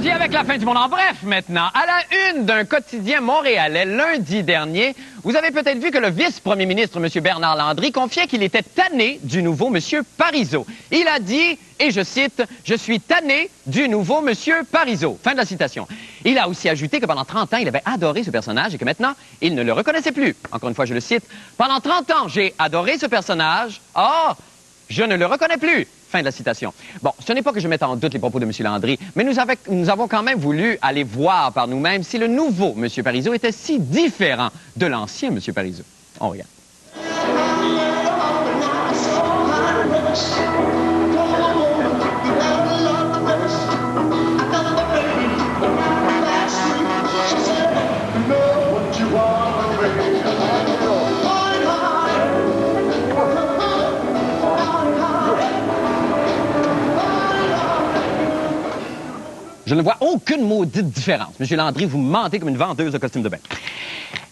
Josier avec la fin du monde en bref maintenant. À la une d'un quotidien montréalais lundi dernier, vous avez peut-être vu que le vice-premier ministre, M. Bernard Landry, confiait qu'il était tanné du nouveau M. Parizeau. Il a dit, et je cite, « Je suis tanné du nouveau M. Parizeau ». Fin de la citation. Il a aussi ajouté que pendant 30 ans, il avait adoré ce personnage et que maintenant, il ne le reconnaissait plus. Encore une fois, je le cite, « Pendant 30 ans, j'ai adoré ce personnage. Or, je ne le reconnais plus. » Fin de la citation. Bon, ce n'est pas que je mette en doute les propos de M. Landry, mais nous avons quand même voulu aller voir par nous-mêmes si le nouveau M. Parizeau était si différent de l'ancien M. Parizeau. On regarde. Je ne vois aucune maudite différence. Monsieur Landry, vous mentez comme une vendeuse de costumes de bain.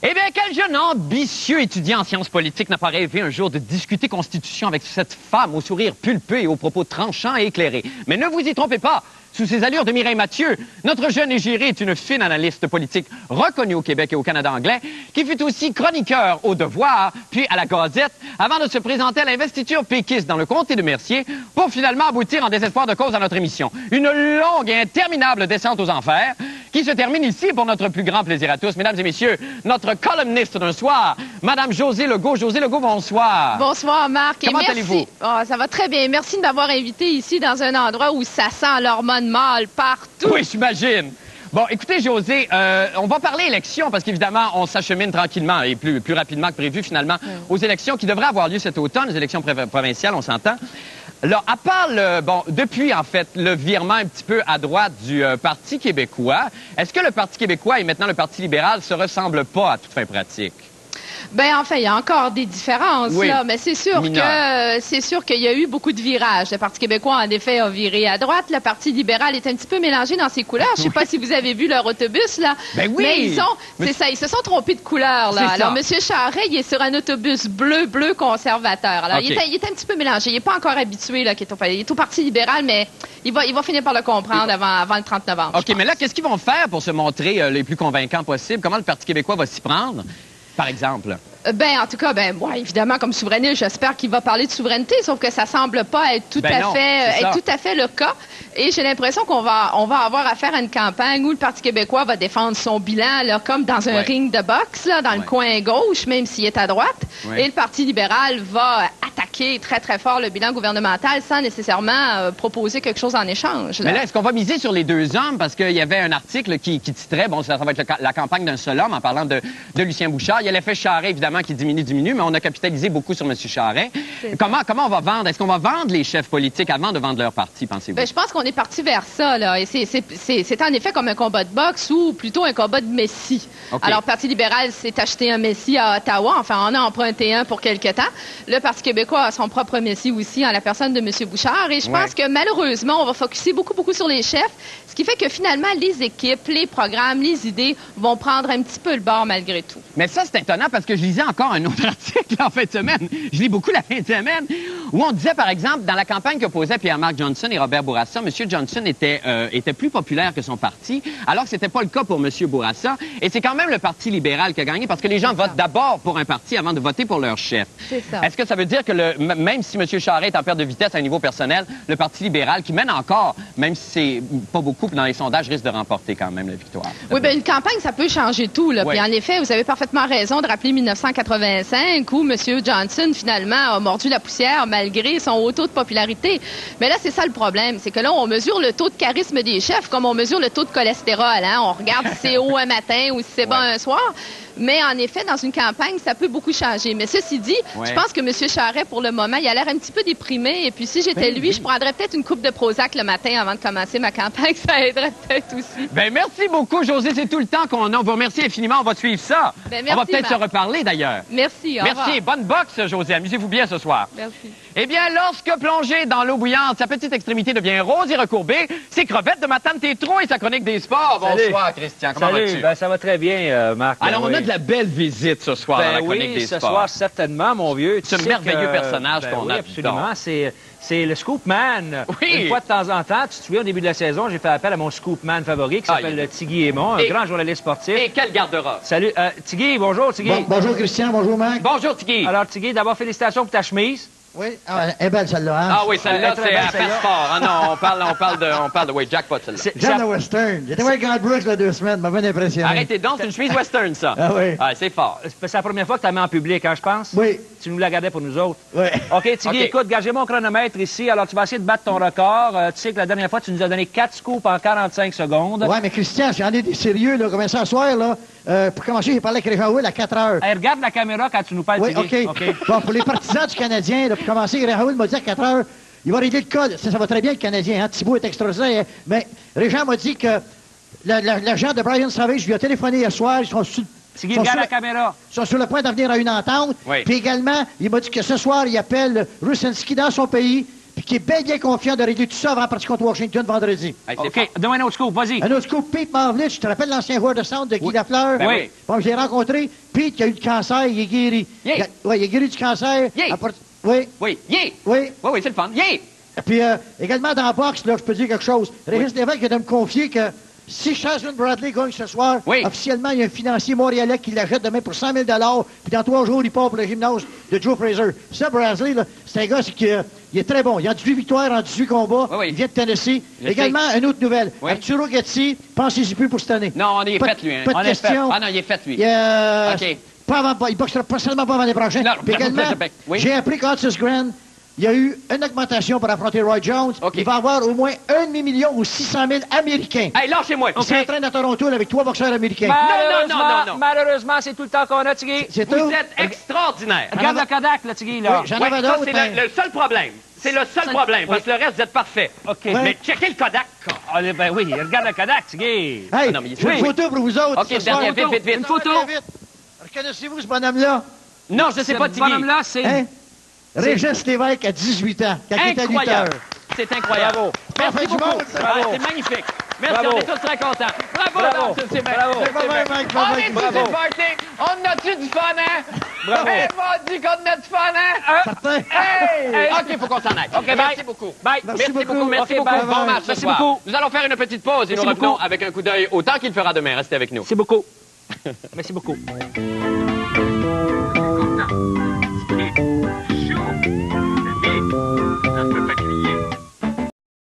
Eh bien, quel jeune ambitieux étudiant en sciences politiques n'a pas rêvé un jour de discuter Constitution avec cette femme au sourire pulpeux et aux propos tranchants et éclairés? Mais ne vous y trompez pas, sous ses allures de Mireille Mathieu, notre jeune égérie est une fine analyste politique reconnue au Québec et au Canada anglais, qui fut aussi chroniqueur au Devoir, puis à la Gazette, avant de se présenter à l'investiture péquiste dans le comté de Mercier, pour finalement aboutir en désespoir de cause à notre émission. Une longue et interminable descente aux enfers, qui se termine ici pour notre plus grand plaisir à tous. Mesdames et messieurs, notre columniste d'un soir, Madame Josée Legault. Josée Legault, bonsoir. Bonsoir, Marc. Comment allez-vous? Oh, ça va très bien. Merci de m'avoir invité ici dans un endroit où ça sent l'hormone mâle partout. Oui, j'imagine. Bon, écoutez, Josée, on va parler élections parce qu'évidemment, on s'achemine tranquillement et plus rapidement que prévu, finalement, aux élections qui devraient avoir lieu cet automne, les élections provinciales, on s'entend. Là, à part depuis, en fait, le virement un petit peu à droite du Parti québécois, est-ce que le Parti québécois et maintenant le Parti libéral se ressemblent pas à toute fin pratique? Ben enfin, il y a encore des différences, oui, là, mais c'est sûr qu'il y a eu beaucoup de virages. Le Parti québécois, en effet, a viré à droite. Le Parti libéral est un petit peu mélangé dans ses couleurs. Je sais pas si vous avez vu leur autobus, là. Ben oui! Mais ils se sont trompés de couleur, là. Alors, M. Charest, il est sur un autobus bleu conservateur. Alors, okay. il est un petit peu mélangé. Il n'est pas encore habitué, là, il est au Parti libéral, mais il va finir par le comprendre avant le 30 novembre. OK, mais là, qu'est-ce qu'ils vont faire pour se montrer les plus convaincants possible? Comment le Parti québécois va s'y prendre, par exemple? En tout cas, moi, évidemment, comme souverainiste, j'espère qu'il va parler de souveraineté, sauf que ça semble pas être tout à fait le cas. Et j'ai l'impression qu'on va avoir affaire à une campagne où le Parti québécois va défendre son bilan, là, comme dans un ring de boxe, là, dans le coin gauche, même s'il est à droite. Et le Parti libéral va attaquer très, très fort le bilan gouvernemental sans nécessairement proposer quelque chose en échange. Là. Mais là, est-ce qu'on va miser sur les deux hommes? Parce qu'il y avait un article qui titrait, bon, ça va être la campagne d'un seul homme, en parlant de Lucien Bouchard. Il y a l'effet Charest, évidemment, qui diminue, mais on a capitalisé beaucoup sur M. Charest. Comment on va vendre? Est-ce qu'on va vendre les chefs politiques avant de vendre leur parti, pensez-vous? Je pense qu'on est parti vers ça, là. Et c'est en effet comme un combat de boxe ou plutôt un combat de messie. Okay. Alors, le Parti libéral s'est acheté un messie à Ottawa. Enfin, on a emprunté un pour quelque temps. Le Parti québécois a son propre messie aussi en la personne de M. Bouchard. Et je pense que malheureusement, on va focusser beaucoup sur les chefs, ce qui fait que finalement, les équipes, les programmes, les idées vont prendre un petit peu le bord malgré tout. Mais ça, c'est étonnant parce que je lisais encore un autre article en fin de semaine. Je lis beaucoup la fin de semaine, où on disait, par exemple, dans la campagne qu'opposaient Pierre-Marc Johnson et Robert Bourassa, M. Johnson était plus populaire que son parti, alors que c'était pas le cas pour M. Bourassa. Et c'est quand même le Parti libéral qui a gagné parce que les gens votent d'abord pour un parti avant de voter pour leur chef. C'est ça. Est-ce que ça veut dire que même si M. Charest est en perte de vitesse à un niveau personnel, le Parti libéral, qui mène encore, même si c'est pas beaucoup dans les sondages, risque de remporter quand même la victoire? Oui, une campagne, ça peut changer tout, là. Puis en effet, vous avez parfaitement raison de rappeler 1985 où M. Johnson, finalement, a mordu la poussière malgré son haut taux de popularité. Mais là, c'est ça le problème. C'est que là, on mesure le taux de charisme des chefs comme on mesure le taux de cholestérol. Hein? On regarde si c'est haut un matin ou si c'est bas un soir. Mais en effet, dans une campagne, ça peut beaucoup changer. Mais ceci dit, je pense que M. Charest, pour le moment, il a l'air un petit peu déprimé. Et puis, si j'étais lui, je prendrais peut-être une coupe de Prozac le matin avant de commencer ma campagne. Ça aiderait peut-être aussi. Merci beaucoup, Josée. C'est tout le temps qu'on a. On vous remercie infiniment. On va suivre ça. Merci, on va peut-être se reparler, d'ailleurs. Merci. Au revoir. Merci. Bonne boxe, Josée. Amusez-vous bien ce soir. Merci. Eh bien, lorsque plongée dans l'eau bouillante, sa petite extrémité devient rose et recourbée, c'est Crevette de Matane Tétro et sa chronique des sports. Bonsoir, Christian. Comment vas-tu? Ça va très bien, Marc. Alors, on a de la belle visite ce soir dans la chronique des sports. Ce soir, certainement, mon vieux. Ce merveilleux personnage qu'on a. Absolument. C'est c'est le Scoopman. Oui. Une fois de temps en temps, tu te souviens, au début de la saison, j'ai fait appel à mon Scoopman favori qui s'appelle Tigui Aymon, un grand journaliste sportif. Et quel garde-robe. Salut. Tigui, bonjour, Tigui. Bonjour, Christian. Bonjour, Mac. Bonjour, Tigui. Alors, Tigui, d'abord, félicitations pour ta chemise. Oui, elle est belle, celle-là, hein? Ah oui, celle-là, très c'est belle, à celle-là. faire sport. Ah non, on parle de oui, jackpot, celle-là. J'aime le western. J'étais voir Garth Brooks, là, 2 semaines. M'a bien impressionné. Arrêtez donc, c'est une chemise western, ça. Ah oui. Ah, c'est fort. C'est la première fois que tu la mets en public, hein, je pense? Oui. Tu nous la gardais pour nous autres. Oui. OK, Tigui, OK. écoute, gagez mon chronomètre ici. Alors, tu vas essayer de battre ton record. Tu sais que la dernière fois, tu nous as donné 4 scoops en 45 secondes. Ouais, mais Christian, j'en ai des sérieux, là. Comme ça, ce soir, là. Pour commencer, j'ai parlé avec Raoul à 4 heures. Hey, regarde la caméra quand tu nous parles, Oui, Tigui. OK. Bon, pour les partisans du Canadien, là, pour commencer, Raoul m'a dit à 4 heures, il va régler le cas. Ça va très bien, le Canadien. Hein? Thibault est extraordinaire. Mais Régent m'a dit que l'agent de Brian Savage lui a téléphoné hier soir. Ils sont sur, Tigui, sont regarde sur- la caméra. sont sur le point d'en venir à une entente. Oui. Puis également, il m'a dit que ce soir, il appelle Rusinski dans son pays, puis qu'il est bien confiant de régler tout ça avant la partie contre Washington vendredi. Hey, c'est OK, fort. donne-moi un autre scoop, vas-y. Un autre scoop, Pete Marvlich, tu te rappelles l'ancien joueur de centre de Guy Lafleur? Ben oui. Bon, je l'ai rencontré. Pete, qui a eu le cancer, il est guéri. Yeah. Oui, il est guéri du cancer. Yeah. Oui, Oui, yeah! oui. Oui, c'est le fun. Yeah! Puis également dans la boxe, là, je peux dire quelque chose. Régis Lévesque vient de me confier que si Shazlin Bradley gagne ce soir, Oui. officiellement, il y a un financier montréalais qui l'achète demain pour 100 000 puis dans 3 jours, il part pour le gymnase de Joe Fraser. Ça, Bradley, là, c'est un gars il est très bon. Il a 18 victoires en 18 combats. Oui, oui. Il vient de Tennessee. Je Également, une autre nouvelle. Oui. Arturo Gatti, pensez-y plus pour cette année. Non, on est Pas- fait, lui. Hein. Pas de On est fait. question. Ah non, il est fait, lui. Il, OK. il boxera seulement pas avant les prochains. Non, Puis également, oui. j'ai appris qu'Otis Grant, il y a eu une augmentation pour affronter Roy Jones. OK. Il va avoir au moins 1 demi-million ou 600 000 Américains. Hey, lâchez-moi. Il s'entraîne à Toronto là, avec 3 boxeurs américains. non. Malheureusement, c'est tout le temps qu'on a, Tigui. C'est Vous tout. êtes extraordinaire. Regarde le Kodak, là, Tigui, là. Oui, j'en Ouais, avais ça, d'autres. c'est mais- le seul problème. C'est le seul problème, parce que le reste, vous êtes parfait. OK. Mais checkez le Kodak. Allez, ben oui, regarde le Kodak, Tigui. Hey, Ah non, mais il- j'ai une oui, photo pour vous autres. OK, ce soir. dernière, vite, vite, vite. Une photo. Vite. Reconnaissez-vous ce bonhomme-là? Non, je sais pas, Ce Tigui. bonhomme-là, c'est... Hein? Régis Lévesque à 18 ans, quand il était à 8 Incroyable. heures. C'est incroyable. Bravo. Merci Enfin, du beaucoup. monde, ça. Ouais, Bravo. c'est magnifique. Merci, Bravo. on est tous très contents. Bravo, Bravo. non, c'est bien. Bravo. c'est Bravo, bien. Mike, On bravo, est tous bravo. une party. On a-tu du fun, hein? Bravo. Ben, vas-y qu'on a du fun, hein? Certain. Hey! OK, faut qu'on s'en aille. OK, bye. Merci beaucoup. Bye. Merci beaucoup. Merci OK, beaucoup. bye. Bon match ce Merci soir. beaucoup. Nous allons faire une petite pause et nous Merci revenons beaucoup. avec un coup d'œil au temps qu'il fera demain. Restez avec nous. Merci beaucoup. Merci beaucoup.